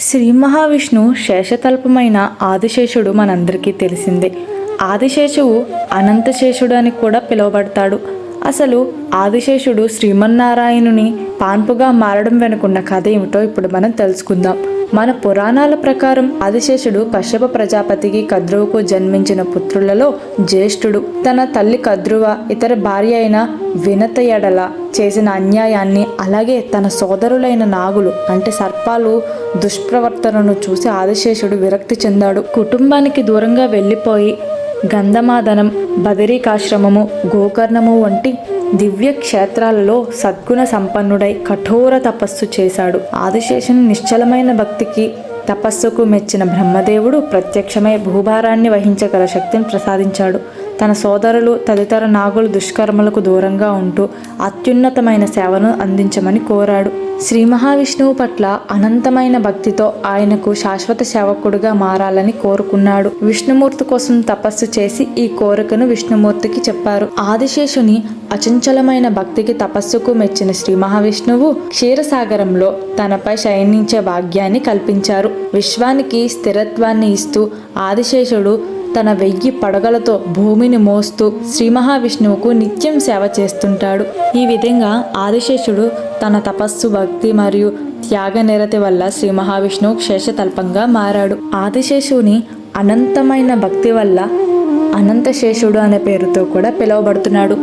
శ్రీ మహావిష్ణు శేషతల్పమైన ఆదిశేషుడు మనందరికీ తెలిసిందే. ఆదిశేషువు అనంతశేషుడు అని కూడా పిలువబడతాడు. అసలు ఆదిశేషుడు శ్రీమన్నారాయణుని పాన్పుగా మారడం వెనుకున్న కథ ఏమిటో ఇప్పుడు మనం తెలుసుకుందాం. మన పురాణాల ప్రకారం ఆదిశేషుడు కశ్యప ప్రజాపతికి కద్రువుకు జన్మించిన పుత్రులలో జ్యేష్ఠుడు. తన తల్లి కద్రువ ఇతర భార్య అయిన వినత ఎడల చేసిన అన్యాయాన్ని, అలాగే తన సోదరులైన నాగులు అంటే సర్పాలు దుష్ప్రవర్తనను చూసి ఆదిశేషుడు విరక్తి చెందాడు. కుటుంబానికి దూరంగా వెళ్ళిపోయి గంధమాదనం, బదరికాశ్రమము, గోకర్ణము వంటి దివ్య క్షేత్రాలలో సద్గుణ సంపన్నుడై కఠోర తపస్సు చేశాడు. ఆదిశేషుని నిశ్చలమైన భక్తికి తపస్సుకు మెచ్చిన బ్రహ్మదేవుడు ప్రత్యక్షమై భూభారాన్ని వహించగల శక్తిని ప్రసాదించాడు. తన సోదరులు తదితర నాగులు దుష్కర్మలకు దూరంగా ఉంటూ అత్యున్నతమైన సేవను అందించమని కోరాడు. శ్రీ మహావిష్ణువు పట్ల అనంతమైన భక్తితో ఆయనకు శాశ్వత సేవకుడుగా మారాలని కోరుకున్నాడు. విష్ణుమూర్తి కోసం తపస్సు చేసి ఈ కోరికను విష్ణుమూర్తికి చెప్పారు. ఆదిశేషుని అచంచలమైన భక్తికి తపస్సుకు మెచ్చిన శ్రీ మహావిష్ణువు క్షీరసాగరంలో తనపై శయనించే భాగ్యాన్ని కల్పించారు. విశ్వానికి స్థిరత్వాన్ని ఇస్తూ ఆదిశేషుడు తన 1000 పడగలతో భూమిని మోస్తూ శ్రీ మహావిష్ణువుకు నిత్యం సేవ చేస్తుంటాడు. ఈ విధంగా ఆదిశేషుడు తన తపస్సు, భక్తి మరియు త్యాగ నిరతి వల్ల శ్రీ మహావిష్ణువు శేషతల్పంగా మారాడు. ఆదిశేషుని అనంతమైన భక్తి వల్ల అనంతశేషుడు అనే పేరుతో కూడా పిలువబడుతున్నాడు.